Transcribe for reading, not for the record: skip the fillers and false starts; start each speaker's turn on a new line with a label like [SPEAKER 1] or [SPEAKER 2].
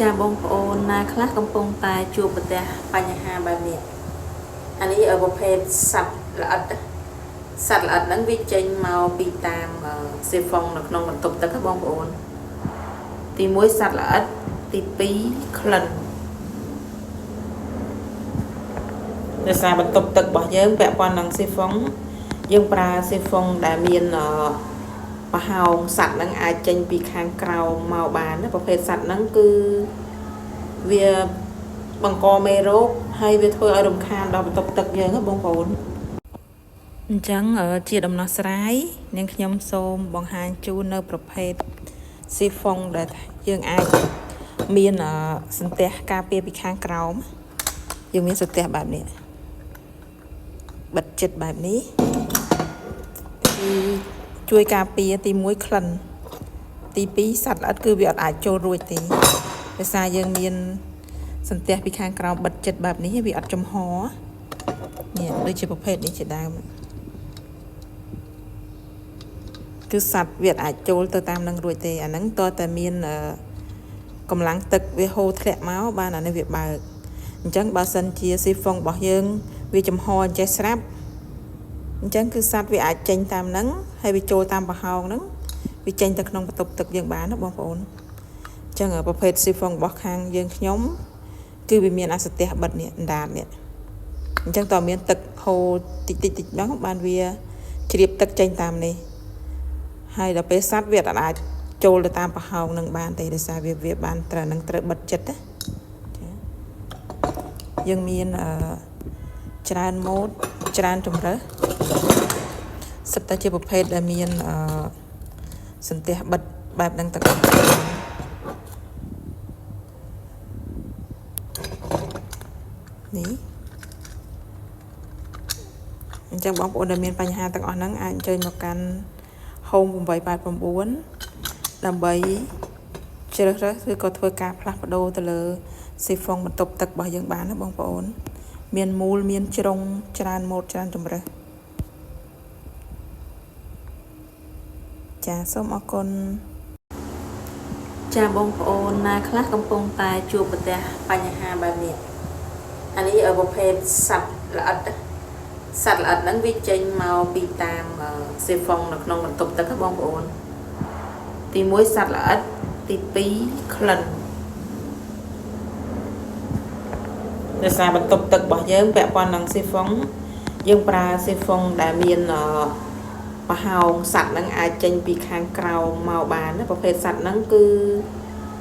[SPEAKER 1] ចាបងប្អូនណាខ្លះកំពុងតែជួបប្រទះបញ្ហាបែបនេះអានេះប្រភេទសត្វល្អិតហ្នឹងវាចេញមកពីតាមសេហ្វុងនៅក្នុងបន្ទប់ទឹកបងប្អូនទី1សត្វល្អិតទី2ក្លិនដោយសារបន្ទប់ទឹករបស់យើងពាក់ព័ន្ធនឹងសេហ្វុងយើងប្រើសេហ្វុងដែលមានប្រហោងសត្វហ្នឹងអាចចេញពីខាងក្រោមមកបានណាប្រភេទសត្វហ្នឹងគឺវាបង្កមេរោគហើយវាធ្វើឲ្យរំខានដល់បន្ទប់ទឹកយើងណាបងប្អូនអញ្ចឹងជាដំណោះស្រាយនាងខ្ញុំសូមបង្ហាញជូននៅប្រភេទស៊ីហ្វុងដែលយើងអាចមានសន្ទះការពារពីខាងក្រោមយើងមានសន្ទះបែបនេះបិទជិតបែបនេះគឺជួយការពារទី1ក្លិនទី2សត្វល្អិតគឺវាអត់អាចចូលរួចទេដោយសារយើងមានសន្ទះពីខាងក្រោមបិទជិតបែបនេះវាអត់ចំហនេះដូចជាប្រភេទនេះជាដើមគឺសត្វវាអាចចូលទៅតាមនឹងរួចទេអាហ្នឹងតើតែមានកម្លាំងទឹកវាហូរធ្លាក់មកបានអានេះវាបើកអញ្ចឹងបើសិនជាស៊ីហ្វុងរបស់យើងវាចំហអញ្ចេះស្រាប់អញ្ចឹងគឺសត្វវាអាចចេញតាមហ្នឹងហើយវាចូលតាមប្រហោងហ្នឹងវាចេញទៅក្នុងបន្ទប់ទឹកយើងបានណាបងប្អូនអញ្ចឹងប្រភេទស៊ីហ្វុងរបស់ខាងយើងខ្ញុំគឺវាមានអាសទះបិទនេះអណ្ដាតនេះអញ្ចឹងតើមានទឹកហូរតិចហ្នឹងបានវាជ្រាបទឹកចេញតាមនេះហើយដល់ពេលសត្វវាអាចចូលទៅតាមប្រហោងនឹងបានទេដោយសារវាបានត្រូវបិទចិត្តណាយើងមានច្រើនម៉ូដច្រើនជម្រើសសិតតែជាប្រភេទដែលមានសន្ទះបិទបែបហ្នឹងទាំងអស់នេះអញ្ចឹងបងប្អូនដែលមានបញ្ហាទាំងអស់ហ្នឹងអាចអញ្ជើញមកកាន់ Home 889ដើម្បីជ្រើសរើសឬក៏ធ្វើការផ្លាស់ប្ដូរទៅលើស៊ីហ្វុងបន្ទប់ទឹករបស់យើងបានណាបងប្អូនមានមូលមានជ្រុងច្រើនម៉ូដច្រើនជម្រើសចាសូមអរគុណចាបងប្អូនណាខ្លះកំពុងតែជួបប្រទះបញ្ហាបែបនេះអានេះប្រភេទសត្វល្អិតហ្នឹងវាចេញមកពីតាមសេហ្វុងនៅក្នុងបន្ទប់ទឹកបងប្អូនទី1សត្វល្អិតទី2ក្លិនដោយសារបន្ទប់ទឹករបស់យើងពាក់ព័ន្ធនឹងសេហ្វុងយើងប្រើសេហ្វុងដែលមានប្រហោងសត្វហ្នឹងអាចចេញពីខាងក្រោមមកបានណាប្រភេទសត្វហ្នឹងគឺ